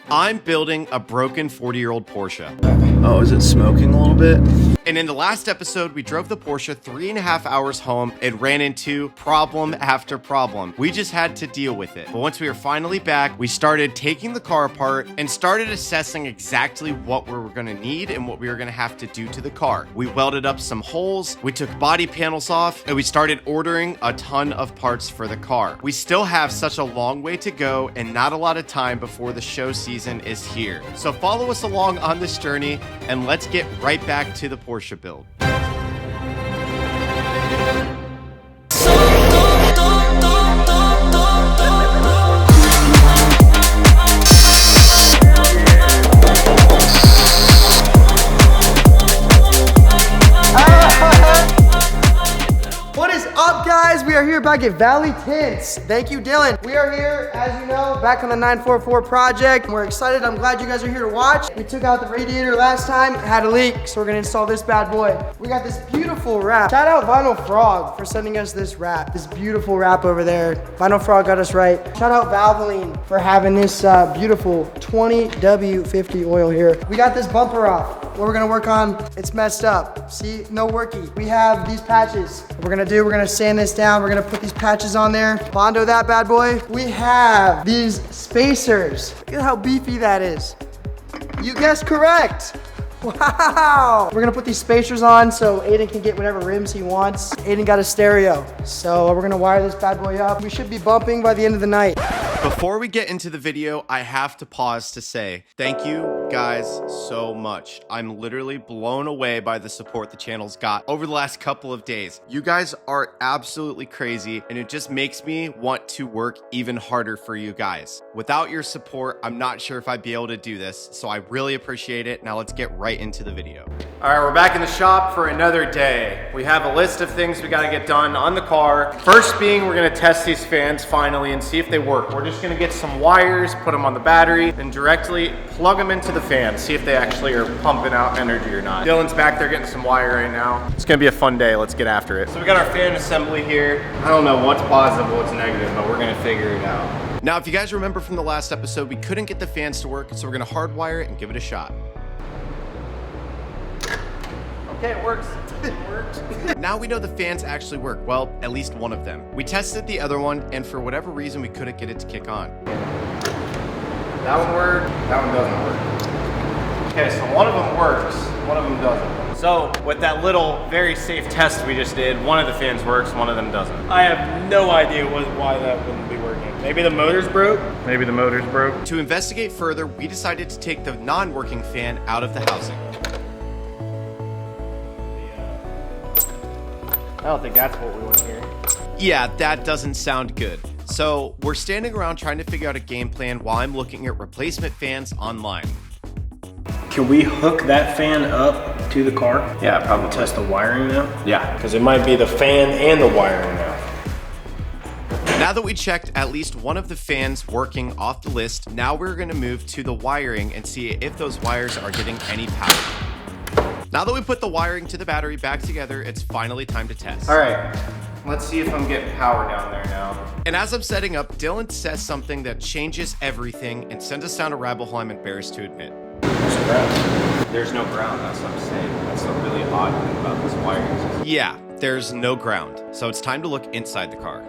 I'm building a broken 40-year-old Porsche. Oh, is it smoking a little bit? And in the last episode, we drove the Porsche 3.5 hours home and ran into problem after problem. We just had to deal with it. But once we were finally back, we started taking the car apart and started assessing exactly what we were gonna need and what we were gonna have to do to the car. We welded up some holes, we took body panels off, and we started ordering a ton of parts for the car. We still have such a long way to go and not a lot of time before the show season is here. So follow us along on this journey and let's get right back to the Porsche build. What is up, guys? We are here back at Valley Tints. Thank you, Dylan. We are here, as you know, back on the 944 project. We're excited. I'm glad you guys are here to watch. We took out the radiator last time. It had a leak, so we're gonna install this bad boy. We got this beautiful wrap. Shout out Vinyl Frog for sending us this wrap. This beautiful wrap over there. Vinyl Frog got us right. Shout out Valvoline for having this beautiful 20W50 oil here. We got this bumper off. What we're gonna work on, it's messed up. See, no worky. We have these patches. We're gonna sand this down. We're gonna put these patches on there. Bondo that bad boy. We have these spacers. Look at how beefy that is. You guessed correct. Wow. We're gonna put these spacers on so Aiden can get whatever rims he wants. Aiden got a stereo. So we're gonna wire this bad boy up. We should be bumping by the end of the night. Before we get into the video, I have to pause to say thank you guys so much. I'm literally blown away by the support the channel's got over the last couple of days. You guys are absolutely crazy, and it just makes me want to work even harder for you guys. Without your support, I'm not sure if I'd be able to do this, so I really appreciate it. Now let's get right into the video. All right, we're back in the shop for another day. We have a list of things we gotta get done on the car. First being, we're gonna test these fans finally and see if they work. We're just gonna get some wires, put them on the battery, and directly plug them into the fan, see if they actually are pumping out energy or not. Dylan's back there getting some wire right now. It's gonna be a fun day, let's get after it. So we got our fan assembly here. I don't know what's positive, what's negative, but we're gonna figure it out. Now, if you guys remember from the last episode, we couldn't get the fans to work, so we're gonna hardwire it and give it a shot. Okay, it works. It worked. Now we know the fans actually work. Well, at least one of them. We tested the other one, and for whatever reason, we couldn't get it to kick on. That one worked, that one doesn't work. Okay, so one of them works, one of them doesn't. So, with that little, very safe test we just did, one of the fans works, one of them doesn't. I have no idea why that wouldn't be working. Maybe the motor's broke? Maybe the motor's broke. To investigate further, we decided to take the non-working fan out of the housing. I don't think that's what we want here. Yeah, that doesn't sound good. So we're standing around trying to figure out a game plan while I'm looking at replacement fans online. Can we hook that fan up to the car? Yeah, probably. Test the wiring now? Yeah. Because it might be the fan and the wiring now. Now that we checked at least one of the fans working off the list, now we're gonna move to the wiring and see if those wires are getting any power. Now that we put the wiring to the battery back together, it's finally time to test. All right, let's see if I'm getting power down there now. And as I'm setting up, Dylan says something that changes everything and sends us down a rabbit hole I'm embarrassed to admit. There's ground. There's no ground, that's what I'm saying. That's a really odd thing about this wiring system. Yeah, there's no ground. So it's time to look inside the car.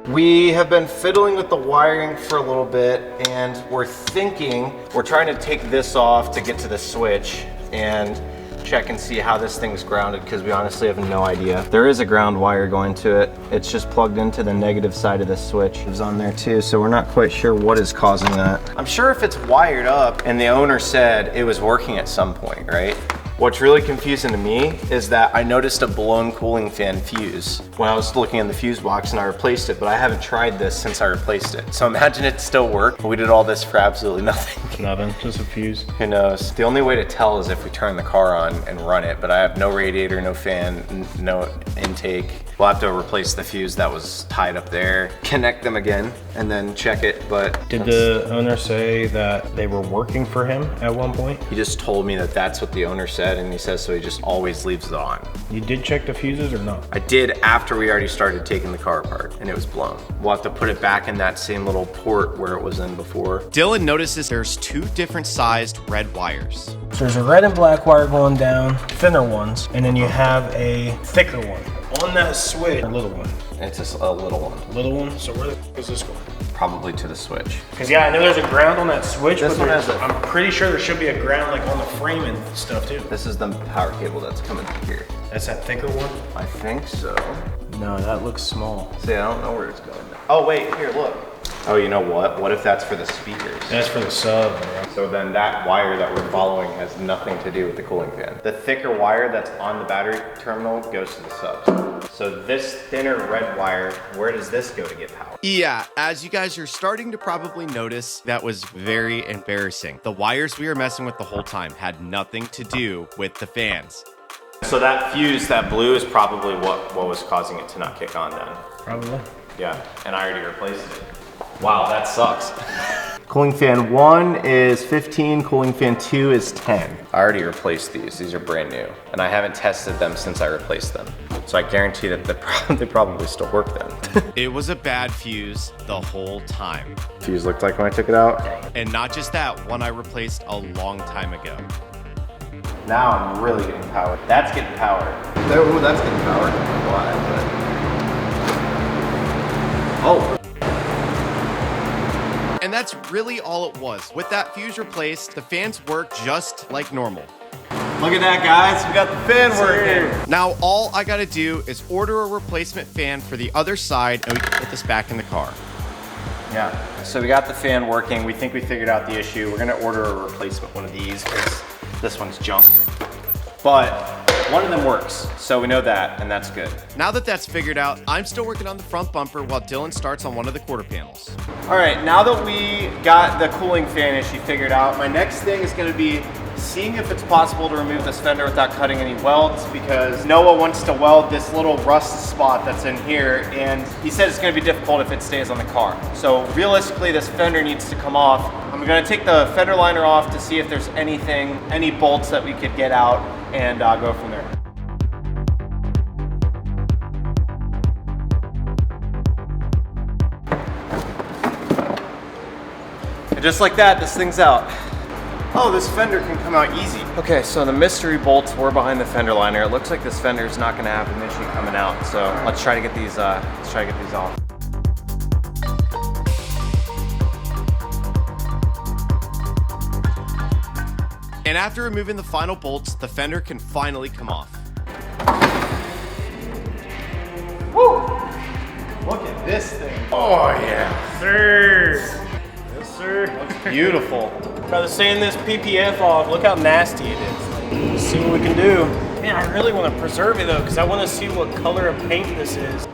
We have been fiddling with the wiring for a little bit, and we're trying to take this off to get to the switch and check and see how this thing's grounded, because we honestly have no idea. There is a ground wire going to it. It's just plugged into the negative side of the switch. It's on there too, so we're not quite sure what is causing that. I'm sure if it's wired up and the owner said it was working at some point, right? What's really confusing to me is that I noticed a blown cooling fan fuse when I was looking in the fuse box and I replaced it, but I haven't tried this since I replaced it. So imagine it still worked. We did all this for absolutely nothing. Nothing, just a fuse. Who knows? The only way to tell is if we turn the car on and run it, but I have no radiator, no fan, no intake. We'll have to replace the fuse that was tied up there, connect them again, and then check it but. Did the owner say that they were working for him at one point? He just told me that that's what the owner said, and he says so he just always leaves it on. You did check the fuses or not? I did after we already started taking the car apart, and it was blown. We'll have to put it back in that same little port where it was in before. Dylan notices there's 2 different sized red wires. So there's a red and black wire going down, thinner ones, and then you have a thicker one. On that switch, a little one. It's just a little one. Little one? So where is this going? Probably to the switch. Because yeah, I know there's a ground on that switch, This but one has I'm pretty sure there should be a ground like on the frame and stuff too. This is the power cable that's coming through here. That's that thicker one? I think so. No, that looks small. See, I don't know where it's going. Oh wait, here, look. Oh, you know what? What if that's for the speakers? That's for the sub, bro. So then that wire that we're following has nothing to do with the cooling fan. The thicker wire that's on the battery terminal goes to the subs. So this thinner red wire, where does this go to get power? Yeah, as you guys are starting to probably notice, that was very embarrassing. The wires we were messing with the whole time had nothing to do with the fans. So that fuse, that blue, is probably what was causing it to not kick on then. Probably. Yeah, and I already replaced it. Wow, that sucks. Cooling fan 1 is 15, cooling fan 2 is 10. I already replaced these. These are brand new. And I haven't tested them since I replaced them. So I guarantee that they probably still work then. It was a bad fuse the whole time. Fuse looked like when I took it out. And not just that, one I replaced a long time ago. Now I'm really getting power. That's getting power. Ooh, that's getting power. Why? Oh. And that's really all it was. With that fuse replaced, the fans work just like normal. Look at that, guys. We got the fan working. Now, all I gotta do is order a replacement fan for the other side and we can put this back in the car. Yeah, so we got the fan working. We think we figured out the issue. We're gonna order a replacement one of these because this one's junk. But one of them works, so we know that, and that's good. Now that that's figured out, I'm still working on the front bumper while Dylan starts on one of the quarter panels. All right, now that we got the cooling fan issue figured out, my next thing is gonna be seeing if it's possible to remove this fender without cutting any welds, because Noah wants to weld this little rust spot that's in here, and he said it's gonna be difficult if it stays on the car. So realistically, this fender needs to come off. I'm gonna take the fender liner off to see if there's any bolts that we could get out and go from there. And just like that, this thing's out. Oh, this fender can come out easy. Okay, so the mystery bolts were behind the fender liner. It looks like this fender is not gonna have an issue coming out. So let's try to get these off. And after removing the final bolts, the fender can finally come off. Woo! Look at this thing. Oh yeah. Sir. Yes, sir. Looks beautiful. Rather sand this PPF off. Look how nasty it is. Let's see what we can do. Man, I really want to preserve it though, because I want to see what color of paint this is.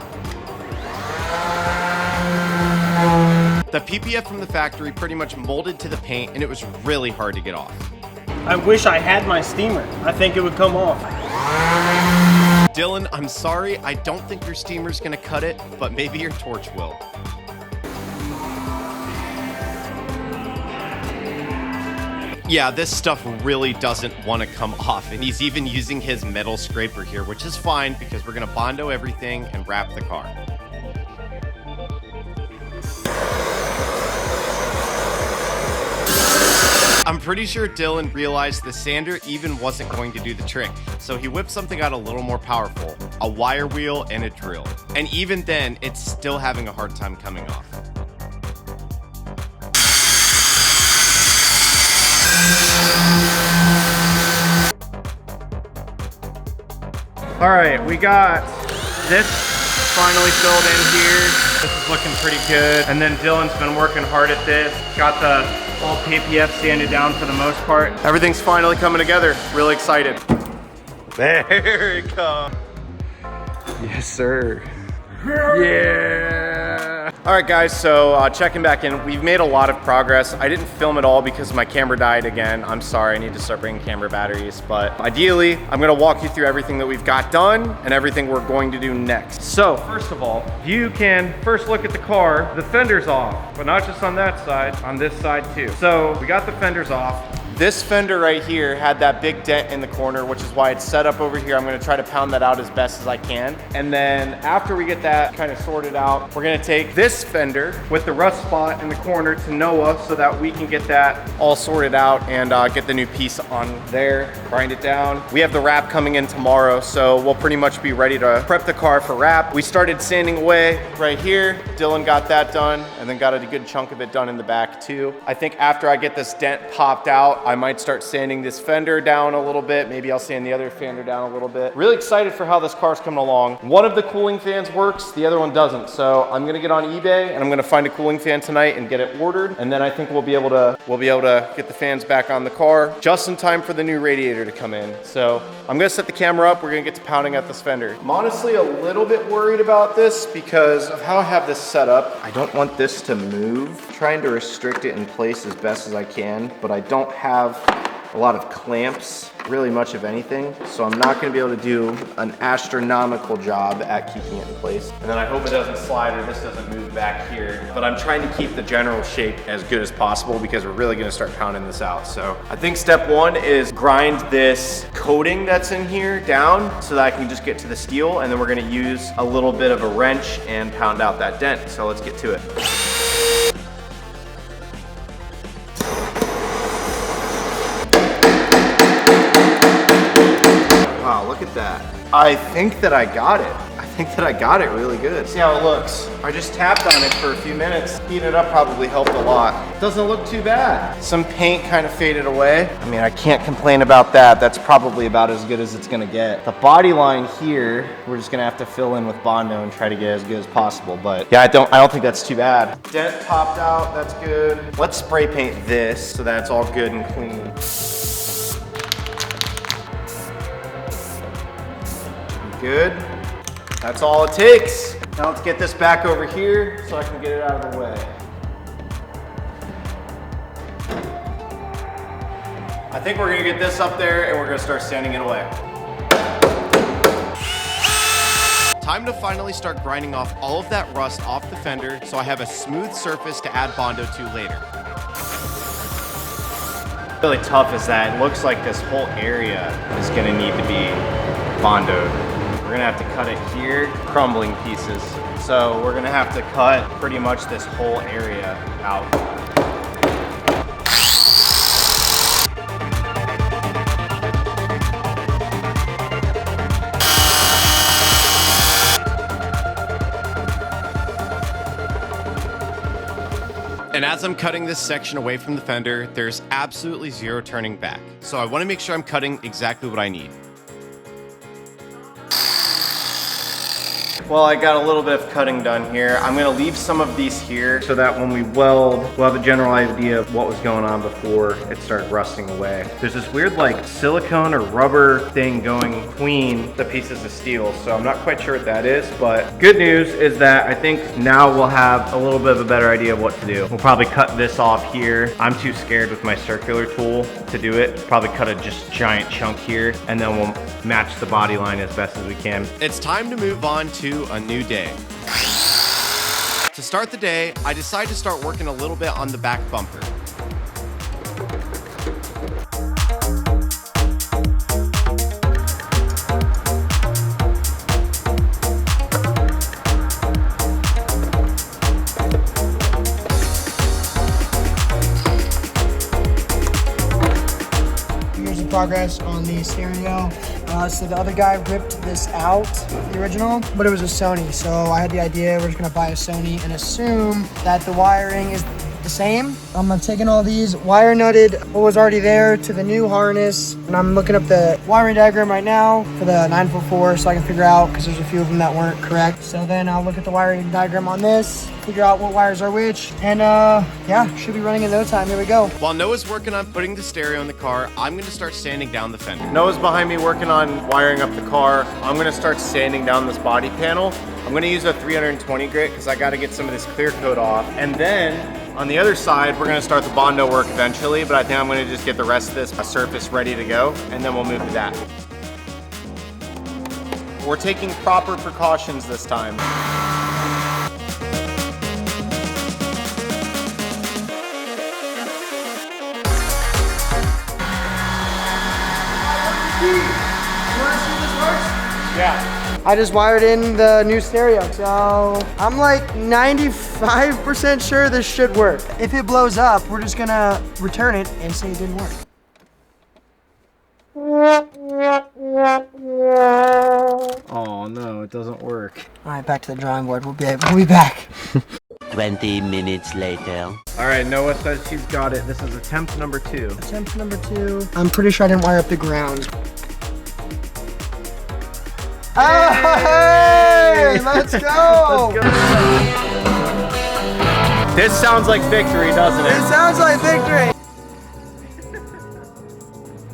The PPF from the factory pretty much molded to the paint and it was really hard to get off. I wish I had my steamer. I think it would come off. Dylan, I'm sorry, I don't think your steamer's gonna cut it, but maybe your torch will. Yeah, this stuff really doesn't want to come off, and he's even using his metal scraper here, which is fine because we're gonna bondo everything and wrap the car. I'm pretty sure Dylan realized the sander even wasn't going to do the trick, so he whipped something out a little more powerful, a wire wheel and a drill. And even then, it's still having a hard time coming off. All right, we got this finally filled in here. This is looking pretty good. And then Dylan's been working hard at this. Got the whole PPF sanded down for the most part. Everything's finally coming together. Really excited. There it comes. Yes, sir. Yeah. All right guys, so checking back in. We've made a lot of progress. I didn't film it all because my camera died again. I'm sorry, I need to start bringing camera batteries, but ideally, I'm gonna walk you through everything that we've got done and everything we're going to do next. So first of all, you can first look at the car. The fender's off, but not just on that side, on this side too. So we got the fenders off. This fender right here had that big dent in the corner, which is why it's set up over here. I'm gonna try to pound that out as best as I can. And then after we get that kind of sorted out, we're gonna take this fender with the rust spot in the corner to Noah so that we can get that all sorted out and get the new piece on there, grind it down. We have the wrap coming in tomorrow, so we'll pretty much be ready to prep the car for wrap. We started sanding away right here. Dylan got that done and then got a good chunk of it done in the back too. I think after I get this dent popped out, I might start sanding this fender down a little bit. Maybe I'll sand the other fender down a little bit. Really excited for how this car's coming along. One of the cooling fans works, the other one doesn't. So I'm gonna get on eBay and I'm gonna find a cooling fan tonight and get it ordered. And then I think we'll be able to get the fans back on the car just in time for the new radiator to come in. So I'm gonna set the camera up. We're gonna get to pounding at this fender. I'm honestly a little bit worried about this because of how I have this set up. I don't want this to move. I'm trying to restrict it in place as best as I can, but I don't have a lot of clamps, really much of anything. So I'm not gonna be able to do an astronomical job at keeping it in place. And then I hope it doesn't slide or this doesn't move back here. But I'm trying to keep the general shape as good as possible because we're really gonna start pounding this out. So I think step one is grind this coating that's in here down so that I can just get to the steel. And then we're gonna use a little bit of a wrench and pound out that dent. So let's get to it. Wow, look at that. I think that I got it. I think that I got it really good. See how it looks. I just tapped on it for a few minutes. Heating it up probably helped a lot. Doesn't look too bad. Some paint kind of faded away. I mean, I can't complain about that. That's probably about as good as it's gonna get. The body line here, we're just gonna have to fill in with bondo and try to get as good as possible. But yeah, I don't think that's too bad. Dent popped out, that's good. Let's spray paint this so that it's all good and clean. Good. That's all it takes. Now let's get this back over here so I can get it out of the way. I think we're gonna get this up there and we're gonna start sanding it away. Time to finally start grinding off all of that rust off the fender so I have a smooth surface to add bondo to later. Really tough is that it looks like this whole area is gonna need to be bondoed. We're gonna have to cut it here, crumbling pieces. So we're gonna have to cut pretty much this whole area out. And as I'm cutting this section away from the fender, there's absolutely zero turning back. So I wanna make sure I'm cutting exactly what I need. Well, I got a little bit of cutting done here. I'm gonna leave some of these here so that when we weld, we'll have a general idea of what was going on before it started rusting away. There's this weird like silicone or rubber thing going between the pieces of steel, so I'm not quite sure what that is, but good news is that I think now we'll have a little bit of a better idea of what to do. We'll probably cut this off here. I'm too scared with my circular tool to do it. Probably cut a just giant chunk here, and then we'll match the body line as best as we can. It's time to move on to a new day. To start the day, I decide to start working a little bit on the back bumper. Here's the progress on the stereo. So the other guy ripped this out, the original, but it was a Sony. So I had the idea we're just gonna buy a Sony and assume that the wiring is the same. I'm taking all these, wire nutted what was already there to the new harness, and I'm looking up the wiring diagram right now for the 944 so I can figure out, because there's a few of them that weren't correct. So then I'll look at the wiring diagram on this, figure out what wires are which, and yeah, should be running in no time. Here we go. While Noah's working on putting the stereo in the car, I'm gonna start sanding down the fender. Noah's behind me working on wiring up the car. I'm gonna start sanding down this body panel. I'm gonna use a 320 grit because I gotta get some of this clear coat off. And then on the other side, we're gonna start the bondo work eventually, but I think I'm gonna just get the rest of this surface ready to go, and then we'll move to that. We're taking proper precautions this time. Yeah. I just wired in the new stereo, so I'm like 95% sure this should work. If it blows up, we're just gonna return it and say it didn't work. Oh no, it doesn't work. All right, back to the drawing board. We'll be back. 20 minutes later. All right, Noah says she's got it. This is attempt number 2. Attempt number 2. I'm pretty sure I didn't wire up the ground. Hey, let's go! This sounds like victory, doesn't It it? sounds like victory.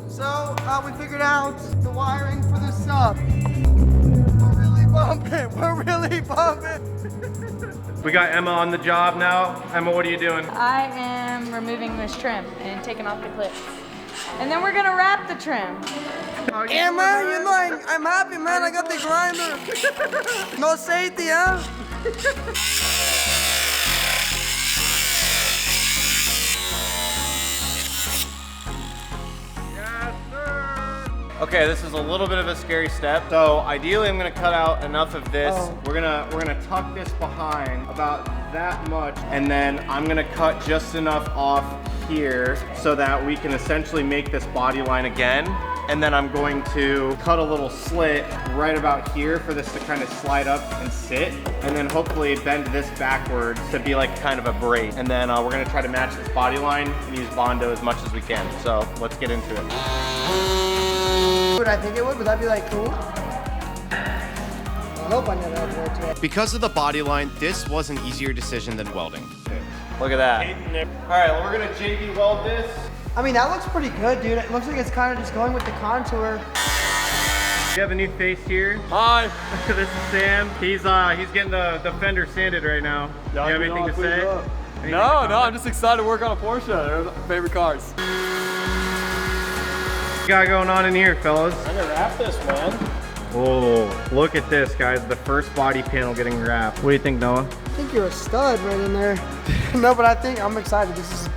So, we figured out the wiring for this sub. We're really bumping. We're really bumping. We got Emma on the job now. Emma, what are you doing? I am removing this trim and taking off the clips. And then we're gonna wrap the trim. Yeah, man, you know, I'm happy, man. I got the grinder. No safety, huh? Okay, this is a little bit of a scary step. So ideally, I'm gonna cut out enough of this. Oh. We're gonna tuck this behind about that much, and then I'm gonna cut just enough off here so that we can essentially make this body line again. And then I'm going to cut a little slit right about here for this to kind of slide up and sit. And then hopefully bend this backwards to be like kind of a braid. And then we're gonna try to match this body line and use bondo as much as we can. So let's get into it. Would I think it would? Would that be like cool? I hope I never had to work today. Because of the body line, this was an easier decision than welding. Look at that. All right, well, we're gonna JB weld this. I mean, that looks pretty good, dude. It looks like it's kind of just going with the contour. We have a new face here. Hi. This is Sam. He's getting the fender sanded right now. Do you have anything to say? Anything No, I'm just excited to work on a Porsche. They're my favorite cars. What you got going on in here, fellas? I'm gonna wrap this, man. Oh, look at this, guys. The first body panel getting wrapped. What do you think, Noah? I think you're a stud right in there. No, but I think I'm excited. This is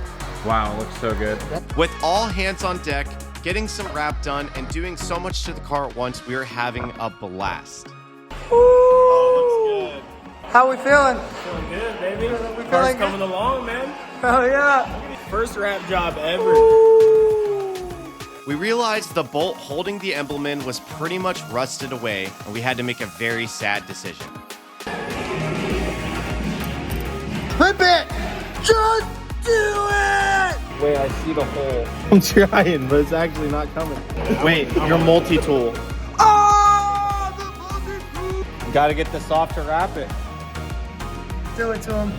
Wow, it looks so good. With all hands on deck, getting some wrap done, and doing so much to the car at once, we are having a blast. Oh, looks good. how we feeling? Feeling good, baby. feeling Car's good? coming along, man. Oh yeah. First wrap job ever. We realized the bolt holding the emblem in was pretty much rusted away, and we had to make a very sad decision. Rip it! Just do it! Wait, I see the hole. I'm trying, but it's actually not coming. Wait, your multi-tool. Oh, the multi-tool! Gotta get this off to wrap it. Do it to him.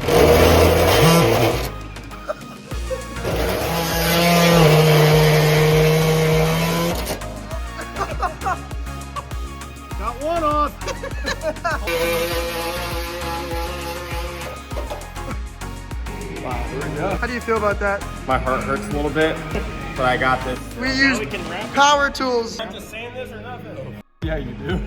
Got one off. How do you feel about that? My heart hurts a little bit, but I got this. We use power tools. Just saying this or nothing? Yeah, you do.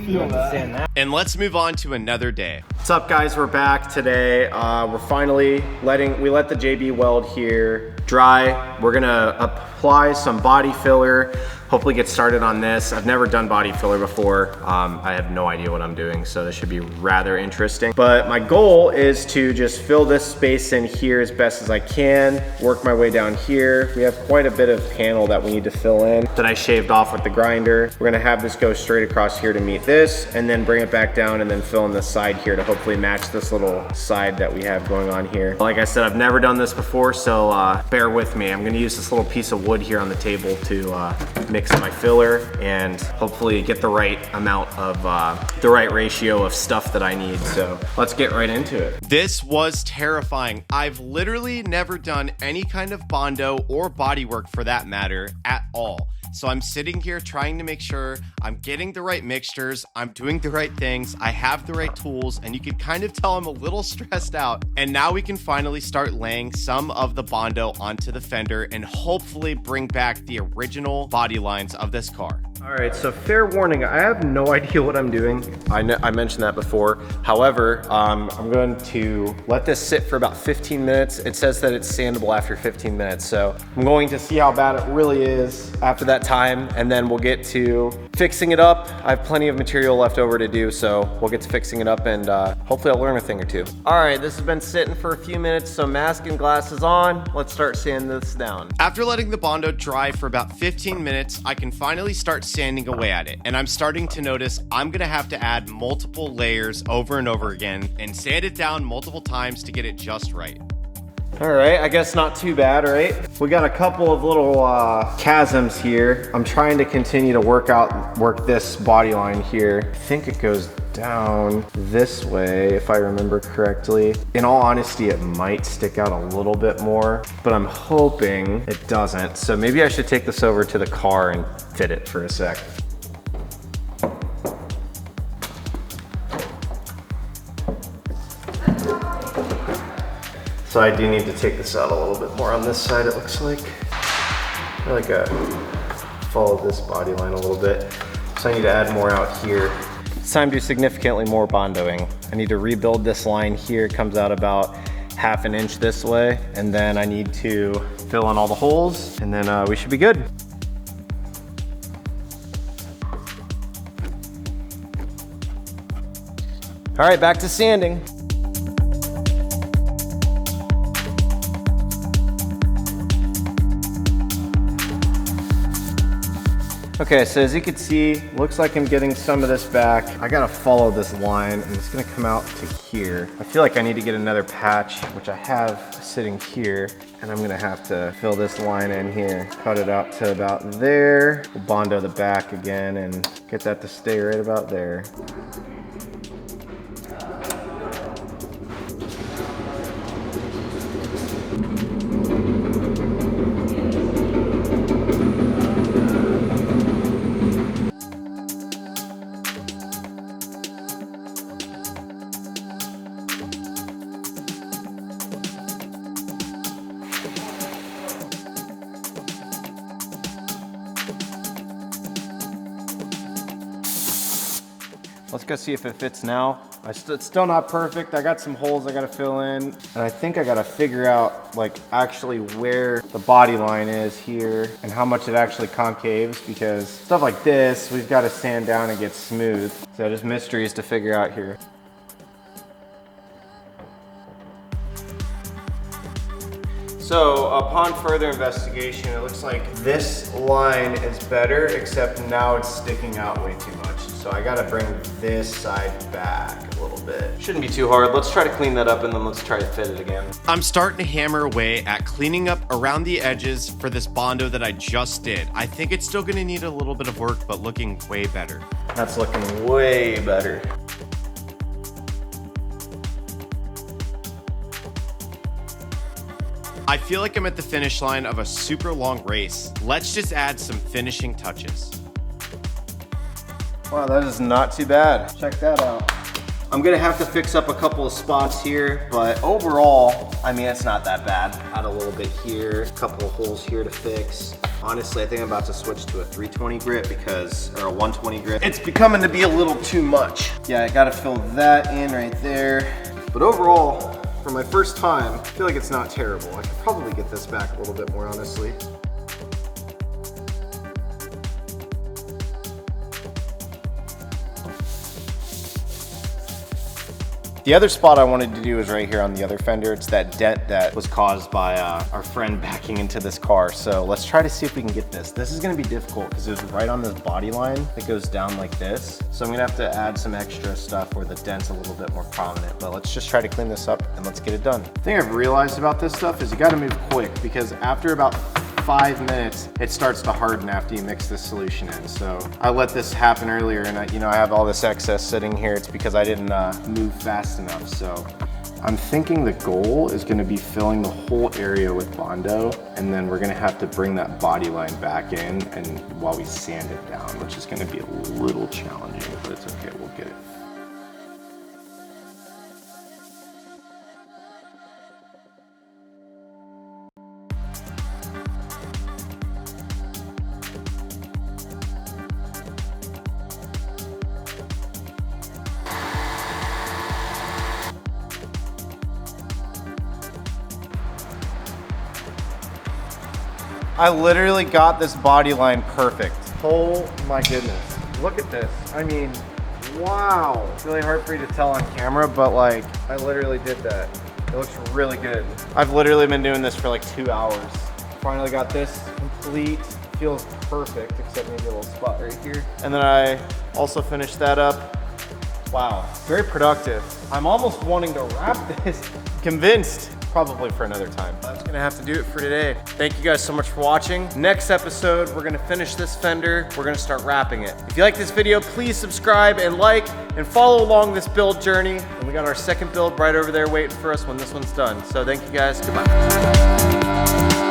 Feel that. And let's move on to another day. What's up, guys? We're back today. We're finally we let the JB weld here dry. We're gonna apply some body filler, hopefully get started on this. I've never done body filler before. I have no idea what I'm doing, so this should be rather interesting. But my goal is to just fill this space in here as best as I can, work my way down here. We have quite a bit of panel that we need to fill in that I shaved off with the grinder. We're gonna have this go straight across here to meet this, and then bring it back down and then fill in the side here to hopefully match this little side that we have going on here. Like I said, I've never done this before, so bear with me. I'm gonna use this little piece of wood here on the table to mix my filler and hopefully get the right amount of, the right ratio of stuff that I need. So let's get right into it. This was terrifying. I've literally never done any kind of bondo or bodywork for that matter at all. So I'm sitting here trying to make sure I'm getting the right mixtures, I'm doing the right things, I have the right tools, and you can kind of tell I'm a little stressed out. And now we can finally start laying some of the Bondo onto the fender and hopefully bring back the original body lines of this car. All right, so fair warning, I have no idea what I'm doing. I mentioned that before. However, I'm going to let this sit for about 15 minutes. It says that it's sandable after 15 minutes, so I'm going to see how bad it really is after that time, and then we'll get to fixing it up. I have plenty of material left over to do, so we'll get to fixing it up, and hopefully I'll learn a thing or two. All right, this has been sitting for a few minutes, so mask and glasses on. Let's start sanding this down. After letting the Bondo dry for about 15 minutes, I can finally start sanding away at it. And I'm starting to notice I'm gonna have to add multiple layers over and over again and sand it down multiple times to get it just right. All right, I guess not too bad, right? We got a couple of little chasms here. I'm trying to continue to work this body line here. I think it goes down this way, if I remember correctly. In all honesty, it might stick out a little bit more, but I'm hoping it doesn't. So maybe I should take this over to the car and fit it for a sec. So I do need to take this out a little bit more on this side, it looks like. I feel like I followed this body line a little bit. So I need to add more out here. It's time to do significantly more bondoing. I need to rebuild this line here. It comes out about ½ an inch this way. And then I need to fill in all the holes, and then we should be good. All right, back to sanding. Okay, so as you can see, looks like I'm getting some of this back. I gotta follow this line, and it's gonna come out to here. I feel like I need to get another patch, which I have sitting here, and I'm gonna have to fill this line in here. Cut it out to about there. We'll Bondo the back again and get that to stay right about there. Let's go see if it fits now. It's still not perfect. I got some holes I gotta fill in. And I think I gotta figure out like actually where the body line is here and how much it actually concaves, because stuff like this, we've gotta sand down and get smooth. So there's mysteries to figure out here. So upon further investigation, it looks like this line is better, except now it's sticking out way too much. So I gotta bring this side back a little bit. Shouldn't be too hard. Let's try to clean that up, and then let's try to fit it again. I'm starting to hammer away at cleaning up around the edges for this Bondo that I just did. I think it's still gonna need a little bit of work, but looking way better. That's looking way better. I feel like I'm at the finish line of a super long race. Let's just add some finishing touches. Wow, that is not too bad. Check that out. I'm gonna have to fix up a couple of spots here, but overall, I mean, it's not that bad. Add a little bit here, a couple of holes here to fix. Honestly, I think I'm about to switch to a 320 grit or a 120 grit. It's becoming to be a little too much. Yeah, I gotta fill that in right there. But overall, for my first time, I feel like it's not terrible. I could probably get this back a little bit more, honestly. The other spot I wanted to do is right here on the other fender. It's that dent that was caused by our friend backing into this car. So let's try to see if we can get this. This is gonna be difficult because it's right on this body line that goes down like this. So I'm gonna have to add some extra stuff where the dent's a little bit more prominent. But let's just try to clean this up and let's get it done. The thing I've realized about this stuff is you gotta move quick, because after about 5 minutes, it starts to harden after you mix this solution in. So I let this happen earlier, and I have all this excess sitting here. It's because I didn't move fast enough. So I'm thinking the goal is gonna be filling the whole area with bondo, and then we're gonna have to bring that body line back in and while we sand it down, which is gonna be a little challenging, but it's okay, we'll get it. I literally got this body line perfect. Oh my goodness. Look at this. I mean, wow. It's really hard for you to tell on camera, but like, I literally did that. It looks really good. I've literally been doing this for like 2 hours. Finally got this complete. Feels perfect, except maybe a little spot right here. And then I also finished that up. Wow, very productive. I'm almost wanting to wrap this. Convinced. Probably for another time. That's gonna have to do it for today. Thank you guys so much for watching. Next episode, we're gonna finish this fender. We're gonna start wrapping it. If you like this video, please subscribe and like and follow along this build journey. And we got our second build right over there waiting for us when this one's done. So thank you guys, goodbye.